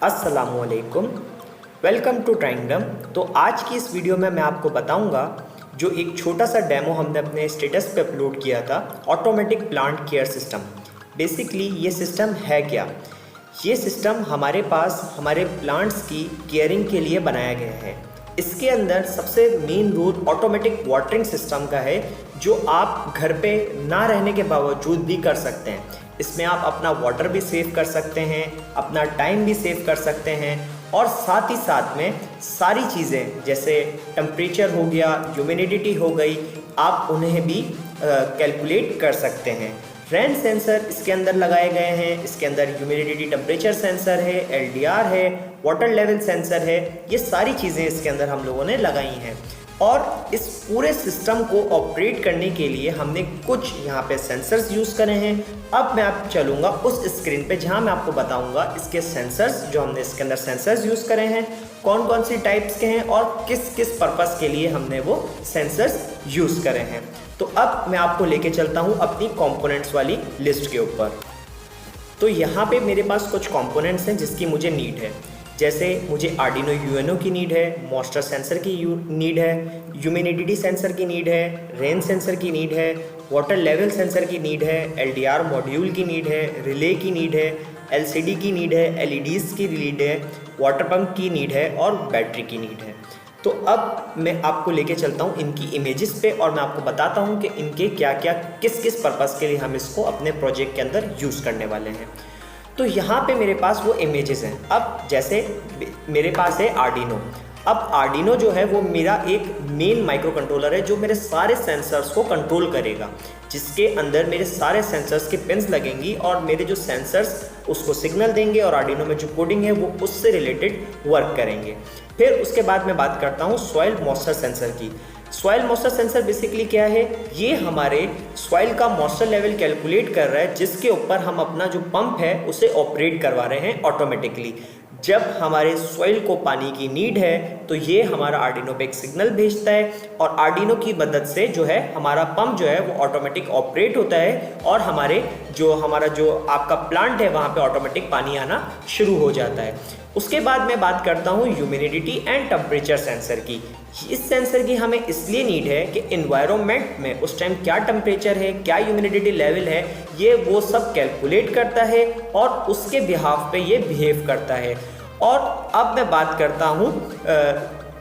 अस्सलामुअलैकुम, welcome to ट्राइंगडम। तो आज की इस वीडियो में मैं आपको बताऊंगा जो एक छोटा सा डेमो हमने अपने स्टेटस पे अपलोड किया था, automatic plant care system. Basically ये सिस्टम है क्या? ये सिस्टम हमारे पास हमारे प्लांट्स की केयरिंग के लिए बनाया गया है। इसके अंदर सबसे main role automatic watering system का है, जो आप घर पे ना रहने के बावजूद भी कर सकते हैं। इसमें आप अपना वाटर भी सेव कर सकते हैं, अपना टाइम भी सेव कर सकते हैं और साथ ही साथ में सारी चीज़ें जैसे टेम्परेचर हो गया, ह्यूमिडिटी हो गई, आप उन्हें भी कैलकुलेट कर सकते हैं। रेन सेंसर इसके अंदर लगाए गए हैं। इसके अंदर ह्यूमिडिटी टेम्परेचर सेंसर है, एलडीआर है, वाटर लेवल सेंसर है। ये सारी चीज़ें इसके अंदर हम लोगों ने लगाई हैं और इस पूरे सिस्टम को ऑपरेट करने के लिए हमने कुछ यहाँ पे सेंसर्स यूज़ करे हैं। अब मैं आप चलूँगा उस स्क्रीन पे जहाँ मैं आपको बताऊँगा इसके सेंसर्स, जो हमने इसके अंदर सेंसर्स यूज़ करे हैं, कौन कौन सी टाइप्स के हैं और किस किस पर्पस के लिए हमने वो सेंसर्स यूज़ करे हैं। तो अब मैं आपको लेके चलता हूँ अपनी कंपोनेंट्स वाली लिस्ट के ऊपर। तो यहाँ पे मेरे पास कुछ कंपोनेंट्स हैं जिसकी मुझे नीड है। जैसे मुझे आर्डिनो यूएनओ की नीड है, मॉइस्चर सेंसर की नीड है, ह्यूमिडिटी सेंसर की नीड है, रेन सेंसर की नीड है, वाटर लेवल सेंसर की नीड है, एलडीआर मॉड्यूल की नीड है, रिले की नीड है, एलसीडी की नीड है, एलईडीज़ की नीड है, वाटर पंप की नीड है और बैटरी की नीड है। तो अब मैं आपको लेके चलता हूँ इनकी इमेजेस पे और मैं आपको बताता हूँ कि इनके क्या क्या किस किस पर्पस के लिए हम इसको अपने प्रोजेक्ट के अंदर यूज़ करने वाले हैं। तो यहाँ पे मेरे पास वो इमेजेस हैं। अब जैसे मेरे पास है आर्डिनो। अब आर्डिनो जो है वो मेरा एक मेन माइक्रो कंट्रोलर है जो मेरे सारे सेंसर्स को कंट्रोल करेगा, जिसके अंदर मेरे सारे सेंसर्स के पिन्स लगेंगी और मेरे जो सेंसर्स उसको सिग्नल देंगे और आर्डिनो में जो कोडिंग है वो उससे रिलेटेड वर्क करेंगे। फिर उसके बाद मैं बात करता हूँ सॉइल मॉइस्चर सेंसर की। सॉइल मॉइस्चर सेंसर बेसिकली क्या है? ये हमारे सॉइल का मॉइस्चर लेवल कैलकुलेट कर रहा है, जिसके ऊपर हम अपना जो पंप है उसे ऑपरेट करवा रहे हैं ऑटोमेटिकली। जब हमारे सॉइल को पानी की नीड है तो ये हमारा आर्डिनो पे एक सिग्नल भेजता है और आर्डिनो की मदद से जो है हमारा पंप जो है वो ऑटोमेटिक ऑपरेट होता है और हमारा जो आपका प्लांट है वहाँ पे ऑटोमेटिक पानी आना शुरू हो जाता है। उसके बाद मैं बात करता हूँ ह्यूमिडिटी एंड टेम्परेचर सेंसर की। इस सेंसर की हमें इसलिए नीड है कि इन्वायरमेंट में उस टाइम क्या टेम्परेचर है, क्या ह्यूमिडिटी लेवल है, ये वो सब कैलकुलेट करता है और उसके बिहाफ पे ये बिहेव करता है। और अब मैं बात करता हूँ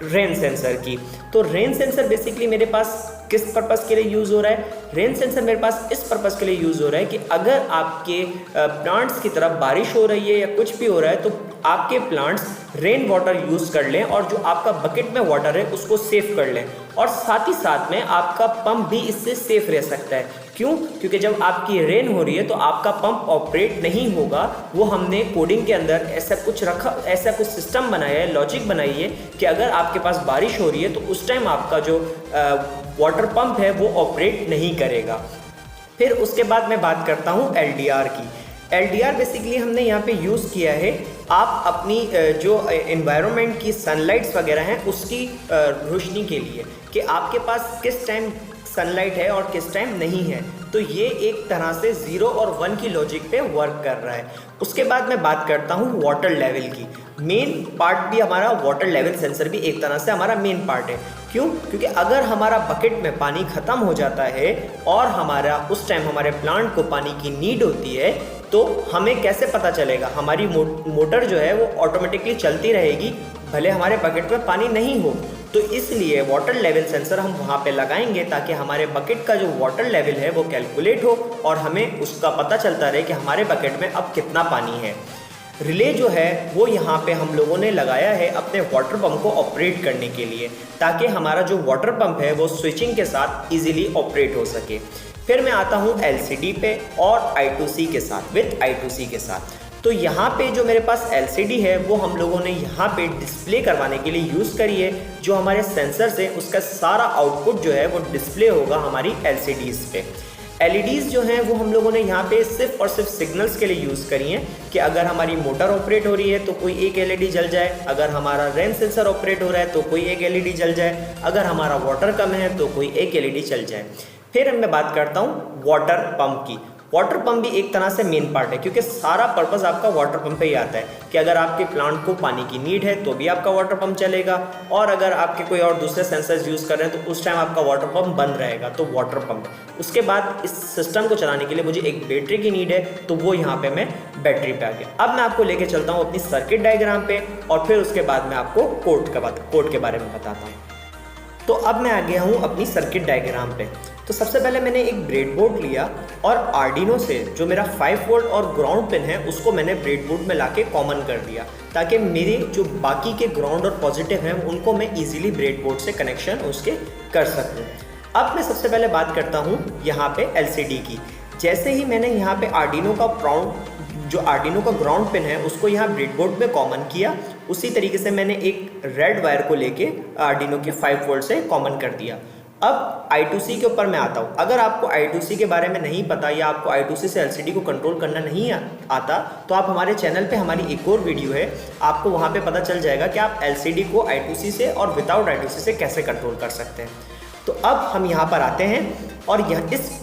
रेन सेंसर की। तो रेन सेंसर बेसिकली मेरे पास किस पर्पस के लिए यूज़ हो रहा है? रेन सेंसर मेरे पास इस पर्पस के लिए यूज़ हो रहा है कि अगर आपके प्लांट्स की तरफ बारिश हो रही है या कुछ भी हो रहा है तो आपके प्लांट्स रेन वाटर यूज़ कर लें और जो आपका बकेट में वाटर है उसको सेव कर लें और साथ ही साथ में आपका पंप भी इससे सेफ रह सकता है। क्यों? क्योंकि जब आपकी रेन हो रही है तो आपका पंप ऑपरेट नहीं होगा। वो हमने कोडिंग के अंदर ऐसा कुछ सिस्टम बनाया है, लॉजिक बनाई है कि अगर आपके पास बारिश हो रही है तो उस टाइम आपका जो वाटर पंप है वो ऑपरेट नहीं करेगा। फिर उसके बाद मैं बात करता हूँ एलडीआर की। एलडीआर बेसिकली हमने यहाँ पे यूज़ किया है आप अपनी जो एनवायरनमेंट की सनलाइट्स वगैरह हैं उसकी रोशनी के लिए, कि आपके पास किस टाइम सनलाइट है और किस टाइम नहीं है। तो ये एक तरह से 0 और 1 की लॉजिक पे वर्क कर रहा है। उसके बाद मैं बात करता हूँ वाटर लेवल की। मेन पार्ट भी हमारा वाटर लेवल सेंसर भी एक तरह से हमारा मेन पार्ट है। क्यों? क्योंकि अगर हमारा बकेट में पानी ख़त्म हो जाता है और हमारा उस टाइम हमारे प्लांट को पानी की नीड होती है तो हमें कैसे पता चलेगा? हमारी मोटर जो है वो ऑटोमेटिकली चलती रहेगी भले हमारे बकेट में पानी नहीं हो। तो इसलिए वाटर लेवल सेंसर हम वहाँ पे लगाएंगे ताकि हमारे बकेट का जो वाटर लेवल है वो कैलकुलेट हो और हमें उसका पता चलता रहे कि हमारे बकेट में अब कितना पानी है। रिले जो है वो यहाँ पे हम लोगों ने लगाया है अपने वाटर पंप को ऑपरेट करने के लिए, ताकि हमारा जो वाटर पंप है वो स्विचिंग के साथ इजीली ऑपरेट हो सके। फिर मैं आता हूँ एलसीडी पे और I2C के साथ, विथ I2C के साथ। तो यहाँ पे जो मेरे पास एलसीडी है वो हम लोगों ने यहाँ पे डिस्प्ले करवाने के लिए यूज़ करी है। जो हमारे सेंसर्स हैं उसका सारा आउटपुट जो है वो डिस्प्ले होगा हमारी एलसीडीज़ पे। एलईडीज़ जो हैं वो हम लोगों ने यहाँ पे सिर्फ और सिर्फ सिग्नल्स के लिए यूज़ करी हैं कि अगर हमारी मोटर ऑपरेट हो रही है तो कोई एक एलईडी जल जाए, अगर हमारा रेन सेंसर ऑपरेट हो रहा है तो कोई एक एलईडी जल जाए, अगर हमारा वाटर कम है तो कोई एक एलईडी चल जाए। फिर मैं बात करता हूँ वाटर पंप की। वाटर पंप भी एक तरह से मेन पार्ट है, क्योंकि सारा पर्पस आपका वाटर पंप पे ही आता है कि अगर आपके प्लांट को पानी की नीड है तो भी आपका वाटर पंप चलेगा, और अगर आपके कोई और दूसरे सेंसर्स यूज़ कर रहे हैं तो उस टाइम आपका वाटर पंप बंद रहेगा, तो वाटर पंप। उसके बाद इस सिस्टम को चलाने के लिए मुझे एक बैटरी की नीड है, तो वो यहाँ पे मैं बैटरी पे आ गया। अब मैं आपको लेके चलता हूँ अपनी सर्किट डायग्राम पे, और फिर उसके बाद मैं आपको कोड के बारे में बताता हूँ। तो अब मैं आ गया हूँ अपनी सर्किट डायग्राम पे। तो सबसे पहले मैंने एक ब्रेडबोर्ड लिया और आर्डिनो से जो मेरा 5 वोल्ट और ग्राउंड पिन है उसको मैंने ब्रेडबोर्ड में लाके कॉमन कर दिया, ताकि मेरे जो बाकी के ग्राउंड और पॉजिटिव हैं उनको मैं इजीली ब्रेडबोर्ड से कनेक्शन उसके कर सकूँ। अब मैं सबसे पहले बात करता हूँ यहाँ पे एलसीडी की। जैसे ही मैंने यहाँ पे आर्डिनो का ग्राउंड पिन है उसको यहाँ ब्रेडबोर्ड में कॉमन किया, उसी तरीके से मैंने एक रेड वायर को लेके आर्डिनो के 5 वोल्ट से कॉमन कर दिया। अब I2C के ऊपर मैं आता हूँ। अगर आपको I2C के बारे में नहीं पता या आपको I2C से LCD को कंट्रोल करना नहीं आता, तो आप हमारे चैनल पे हमारी एक और वीडियो है, आपको वहाँ पे पता चल जाएगा कि आप LCD को I2C से और विदाउट I2C से कैसे कंट्रोल कर सकते हैं। तो अब हम यहाँ पर आते हैं, और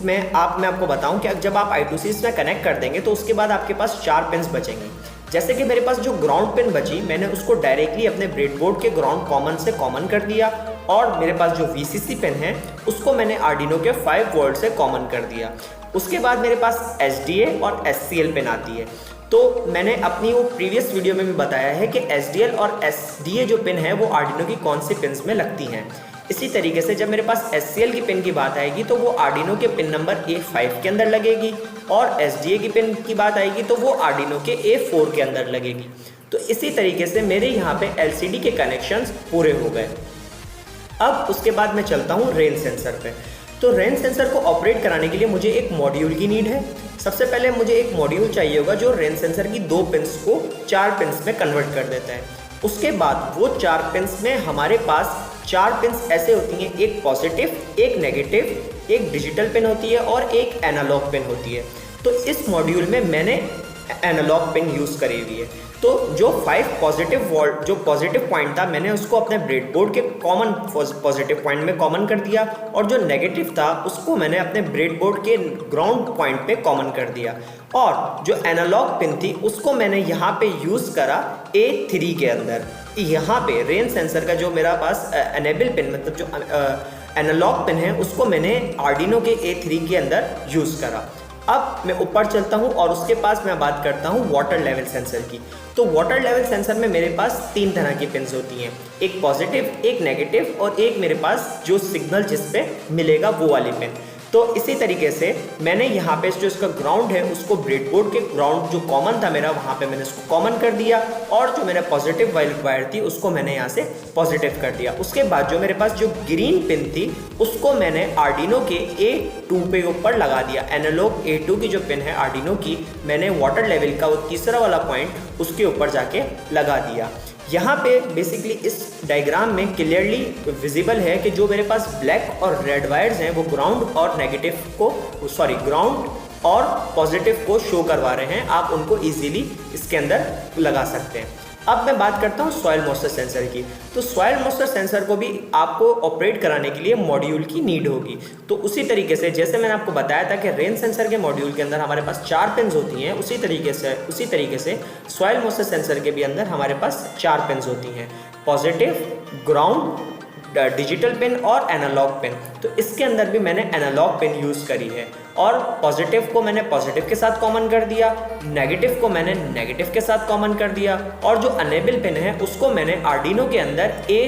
मैं आपको बताऊं कि जब आप I2C इसमें कनेक्ट कर देंगे तो उसके बाद आपके पास 4 पिन्स बचेंगे। जैसे कि मेरे पास जो ग्राउंड पिन बची, मैंने उसको डायरेक्टली अपने ब्रेडबोर्ड के ग्राउंड कॉमन से कॉमन कर दिया, और मेरे पास जो VCC पिन है उसको मैंने आर्डिनो के 5 वोल्ट से कॉमन कर दिया। उसके बाद मेरे पास SDA और SCL पिन आती है। तो मैंने अपनी वो प्रीवियस वीडियो में भी बताया है कि SDL और SDA जो पिन है वो आर्डिनो की कौन सी पिन्स में लगती हैं। इसी तरीके से जब मेरे पास SCL की पिन की बात आएगी तो वो आर्डिनो के पिन नंबर A5 के अंदर लगेगी, और SDA की पिन की बात आएगी तो वो आर्डिनो के A4 के अंदर लगेगी। तो इसी तरीके से मेरे यहाँ पे LCD के कनेक्शंस पूरे हो गए। अब उसके बाद मैं चलता हूँ रेन सेंसर पे। तो रेन सेंसर को ऑपरेट कराने के लिए मुझे एक मॉड्यूल की नीड है। सबसे पहले मुझे एक मॉड्यूल चाहिए होगा जो रेन सेंसर की 2 पिन्स को 4 पिन्स में कन्वर्ट कर देता है। उसके बाद वो 4 पिन्स में हमारे पास 4 पिन्स ऐसे होती हैं, एक पॉजिटिव, एक नेगेटिव, एक डिजिटल पिन होती है और एक एनालॉग पिन होती है। तो इस मॉड्यूल में मैंने एनालॉग पिन यूज़ करी हुई है। तो जो 5 पॉजिटिव पॉइंट था मैंने उसको अपने ब्रेडबोर्ड के कॉमन पॉजिटिव पॉइंट में कॉमन कर दिया, और जो नेगेटिव था उसको मैंने अपने ब्रेडबोर्ड के ग्राउंड पॉइंट पे कॉमन कर दिया, और जो एनालॉग पिन थी उसको मैंने यहाँ पे यूज़ करा A3 के अंदर। यहाँ पे रेन सेंसर का जो मेरा पास एनेबल पिन, मतलब जो एनालॉग पिन है, उसको मैंने आर्डिनो के A3 के अंदर यूज़ करा। अब मैं ऊपर चलता हूँ और उसके पास मैं बात करता हूँ वाटर लेवल सेंसर की। तो वाटर लेवल सेंसर में मेरे पास 3 तरह की पिन्स होती हैं, एक पॉजिटिव, एक नेगेटिव और एक मेरे पास जो सिग्नल जिस पे मिलेगा वो वाली पिन। तो इसी तरीके से मैंने यहाँ पे जो इसका ग्राउंड है उसको ब्रेडबोर्ड के ग्राउंड जो कॉमन था मेरा, वहाँ पे मैंने उसको कॉमन कर दिया, और जो मेरा पॉजिटिव वायर थी उसको मैंने यहाँ से पॉजिटिव कर दिया। उसके बाद जो मेरे पास जो ग्रीन पिन थी उसको मैंने आर्डिनो के A2 पे ऊपर लगा दिया। एनालॉग A2 की जो पिन है आर्डिनो की, मैंने वाटर लेवल का वो तीसरा वाला पॉइंट उसके ऊपर जाके लगा दिया। यहाँ पे बेसिकली इस डायग्राम में क्लियरली विजिबल है कि जो मेरे पास ब्लैक और रेड वायर्स हैं वो ग्राउंड और पॉजिटिव को शो करवा रहे हैं। आप उनको इजीली इसके अंदर लगा सकते हैं। अब मैं बात करता हूँ सॉइल मॉइस्चर सेंसर की। तो सॉइल मॉइस्चर सेंसर को भी आपको ऑपरेट कराने के लिए मॉड्यूल की नीड होगी। तो उसी तरीके से जैसे मैंने आपको बताया था कि रेन सेंसर के मॉड्यूल के अंदर हमारे पास 4 पिन्स होती हैं, उसी तरीके से सॉइल मॉइस्चर सेंसर के भी अंदर हमारे पास 4 पिन्स होती हैं, पॉजिटिव, ग्राउंड, डिजिटल पिन और एनालॉग पिन। तो इसके अंदर भी मैंने एनालॉग पिन यूज़ करी है, और पॉजिटिव को मैंने पॉजिटिव के साथ कॉमन कर दिया, नेगेटिव को मैंने नेगेटिव के साथ कॉमन कर दिया, और जो अनेबल पिन है उसको मैंने आर्डिनो के अंदर A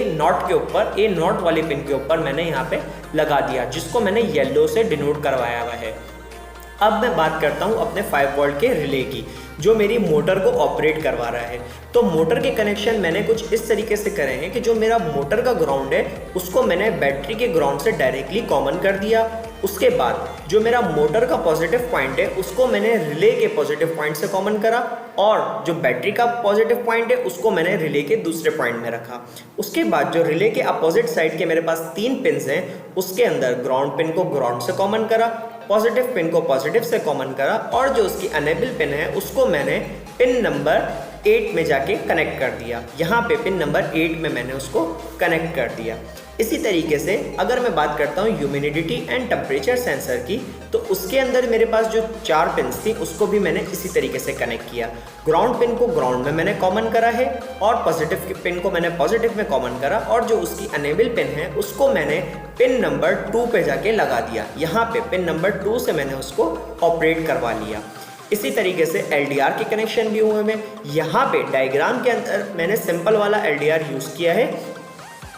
नॉट वाली पिन के ऊपर मैंने यहाँ पे लगा दिया, जिसको मैंने येलो से डिनोट करवाया हुआ है। अब मैं बात करता हूँ अपने 5 वोल्ट के रिले की, जो मेरी मोटर को ऑपरेट करवा रहा है। तो मोटर के कनेक्शन मैंने कुछ इस तरीके से करे हैं कि जो मेरा मोटर का ग्राउंड है उसको मैंने बैटरी के ग्राउंड से डायरेक्टली कॉमन कर दिया। उसके बाद जो मेरा मोटर का पॉजिटिव पॉइंट है उसको मैंने रिले के पॉजिटिव पॉइंट से कॉमन करा, और जो बैटरी का पॉजिटिव पॉइंट है उसको मैंने रिले के दूसरे पॉइंट में रखा। उसके बाद जो रिले के अपोजिट साइड के मेरे पास 3 पिन्स हैं, उसके अंदर ग्राउंड पिन को ग्राउंड से कॉमन करा, पॉजिटिव पिन को पॉजिटिव से कॉमन करा, और जो उसकी अनेबल पिन है उसको मैंने पिन नंबर 8 में जाके कनेक्ट कर दिया। यहाँ पे पिन नंबर 8 में मैंने उसको कनेक्ट कर दिया। इसी तरीके से अगर मैं बात करता हूँ ह्यूमिडिटी एंड टेम्परेचर सेंसर की, तो उसके अंदर मेरे पास जो 4 पिन्स थी उसको भी मैंने इसी तरीके से कनेक्ट किया। ग्राउंड पिन को ग्राउंड में मैंने कॉमन करा है और पॉजिटिव पिन को मैंने पॉजिटिव में कॉमन करा, और जो उसकी अनेबल पिन है उसको मैंने पिन नंबर 2 पे जाके लगा दिया। यहाँ पे पिन नंबर 2 से मैंने उसको ऑपरेट करवा लिया। इसी तरीके से LDR के कनेक्शन भी हुए हैं। यहाँ पे डायग्राम के अंदर मैंने सिंपल वाला LDR यूज़ किया है,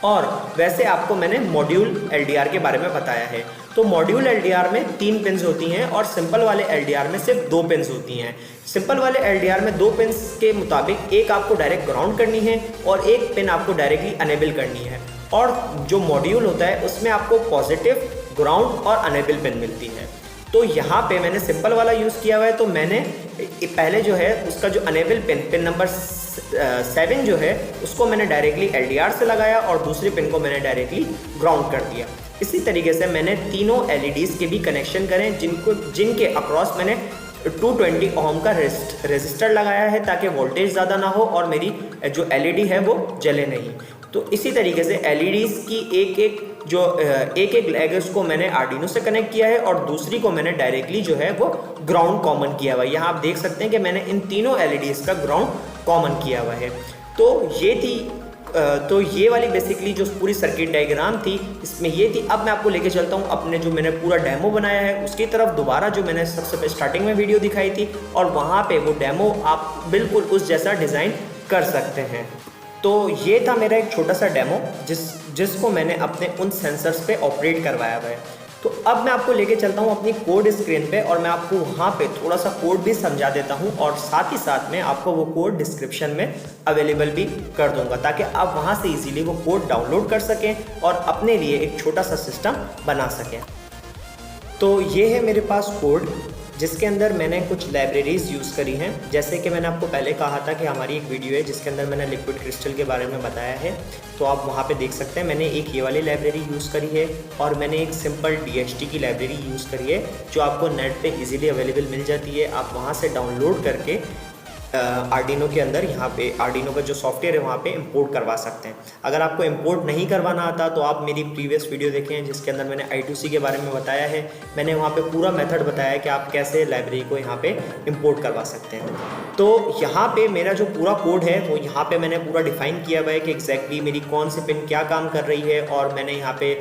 और वैसे आपको मैंने मॉड्यूल LDR के बारे में बताया है। तो मॉड्यूल LDR में 3 पिन्स होती हैं और सिंपल वाले LDR में सिर्फ 2 पिन्स होती हैं। सिंपल वाले LDR में 2 पिन्स के मुताबिक एक आपको डायरेक्ट ग्राउंड करनी है और एक पिन आपको डायरेक्टली अनेबल करनी है, और जो मॉड्यूल होता है उसमें आपको पॉजिटिव, ग्राउंड और अनेबल पिन मिलती है। तो यहाँ पे मैंने सिंपल वाला यूज़ किया हुआ है, तो मैंने पहले जो है उसका जो अनेबल पिन नंबर 7 जो है उसको मैंने डायरेक्टली LDR से लगाया और दूसरी पिन को मैंने डायरेक्टली ग्राउंड कर दिया। इसी तरीके से मैंने तीनों LEDs के भी कनेक्शन करें जिनके अक्रॉस मैंने 220 ओम का रेजिस्टर लगाया है, ताकि वोल्टेज ज़्यादा ना हो और मेरी जो LED है वो जले नहीं। तो इसी तरीके से LEDs की एक एक लेग उसको मैंने आर्डिनो से कनेक्ट किया है और दूसरी को मैंने डायरेक्टली जो है वो ग्राउंड कॉमन किया हुआ है। यहाँ आप देख सकते हैं कि मैंने इन तीनों LEDs का ग्राउंड कॉमन किया हुआ है। तो ये वाली बेसिकली जो पूरी सर्किट डायग्राम थी इसमें ये थी। अब मैं आपको लेके चलता हूँ अपने जो मैंने पूरा डेमो बनाया है उसकी तरफ दोबारा, जो मैंने सबसे स्टार्टिंग में वीडियो दिखाई थी, और वहाँ पे वो डेमो आप बिल्कुल उस जैसा डिज़ाइन कर सकते हैं। तो ये था मेरा एक छोटा सा डेमो जिसको मैंने अपने उन सेंसर्स पे ऑपरेट करवाया हुआ है। तो अब मैं आपको लेके चलता हूँ अपनी कोड स्क्रीन पे और मैं आपको वहाँ पे थोड़ा सा कोड भी समझा देता हूँ, और साथ ही साथ में आपको वो कोड डिस्क्रिप्शन में अवेलेबल भी कर दूंगा, ताकि आप वहाँ से इजीली वो कोड डाउनलोड कर सकें और अपने लिए एक छोटा सा सिस्टम बना सकें। तो ये है मेरे पास कोड जिसके अंदर मैंने कुछ लाइब्रेरीज़ यूज़ करी हैं। जैसे कि मैंने आपको पहले कहा था कि हमारी एक वीडियो है जिसके अंदर मैंने लिक्विड क्रिस्टल के बारे में बताया है, तो आप वहाँ पे देख सकते हैं। मैंने एक ये वाली लाइब्रेरी यूज़ करी है और मैंने एक सिंपल DHT की लाइब्रेरी यूज़ करी है जो आपको नेट पे इजीली अवेलेबल मिल जाती है। आप वहाँ से डाउनलोड करके आर्डिनो के अंदर यहाँ पे आर्डिनो का जो सॉफ्टवेयर है वहाँ पे इंपोर्ट करवा सकते हैं। अगर आपको इंपोर्ट नहीं करवाना आता तो आप मेरी प्रीवियस वीडियो देखें जिसके अंदर मैंने I2C के बारे में बताया है। मैंने वहाँ पे पूरा मेथड बताया है कि आप कैसे लाइब्रेरी को यहाँ पे इंपोर्ट करवा सकते हैं। तो यहाँ पे मेरा जो पूरा कोड है वो यहाँ पे मैंने पूरा डिफाइन किया हुआ है कि एग्जैक्टली मेरी कौन सी पिन क्या काम कर रही है, और मैंने यहाँ पे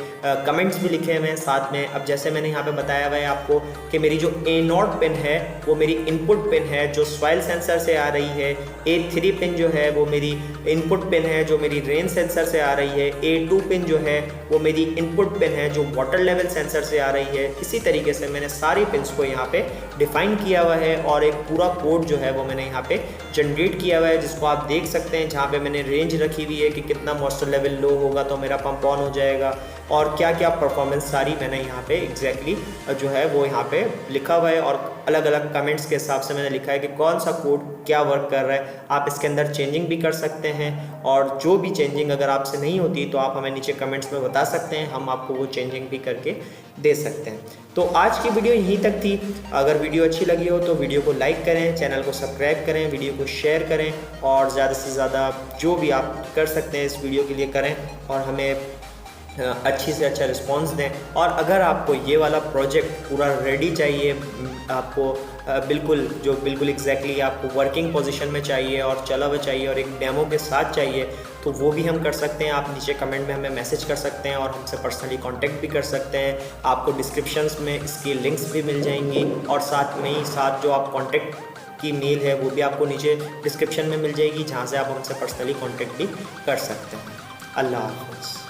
कमेंट्स भी लिखे हुए हैं साथ में। अब जैसे मैंने यहाँ पे बताया हुआ है आपको कि मेरी जो A0 पिन है वो मेरी इनपुट पिन है जो सॉइल सेंसर से आ रही है। A3 पिन जो है वो मेरी इनपुट पिन है जो मेरी रेन सेंसर से आ रही है। A2 पिन जो है वो मेरी इनपुट पिन है जो वाटर लेवल सेंसर से आ रही है। इसी तरीके से मैंने सारी पिन्स को यहाँ पे डिफाइन किया हुआ है और एक पूरा कोड जो है वो मैंने यहाँ पे जनरेट किया हुआ है, जिसको आप देख सकते हैं। जहाँ पे मैंने रेंज रखी हुई है कि कितना मॉइस्चर लेवल लो होगा तो मेरा पंप ऑन हो जाएगा, और क्या क्या परफॉर्मेंस सारी मैंने यहाँ पे एग्जैक्टली जो है वो यहाँ पे लिखा हुआ है। और अलग अलग कमेंट्स के हिसाब से मैंने लिखा है कि कौन सा कोड क्या वर्क कर रहा है। आप इसके अंदर चेंजिंग भी कर सकते हैं, और जो भी चेंजिंग अगर आपसे नहीं होती तो आप हमें नीचे कमेंट्स में बता सकते हैं, हम आपको वो चेंजिंग भी करके दे सकते हैं। तो आज की वीडियो यहीं तक थी। अगर वीडियो अच्छी लगी हो तो वीडियो को लाइक करें, चैनल को सब्सक्राइब करें, वीडियो को शेयर करें, और ज़्यादा से ज़्यादा जो भी आप कर सकते हैं इस वीडियो के लिए करें, और हमें अच्छी से अच्छा रिस्पांस दें। और अगर आपको ये वाला प्रोजेक्ट पूरा रेडी चाहिए, आपको बिल्कुल एग्जैक्टली आपको वर्किंग पोजीशन में चाहिए और चला हुआ चाहिए और एक डेमो के साथ चाहिए, तो वो भी हम कर सकते हैं। आप नीचे कमेंट में हमें मैसेज कर सकते हैं और हमसे पर्सनली कांटेक्ट भी कर सकते हैं। आपको डिस्क्रिप्शंस में इसकी लिंक्स भी मिल जाएंगी, और साथ जो आप कांटेक्ट की मेल है वो भी आपको नीचे डिस्क्रिप्शन में मिल जाएगी, जहाँ से आप हमसे पर्सनली कांटेक्ट भी कर सकते हैं। अल्लाह हाफ़िज़।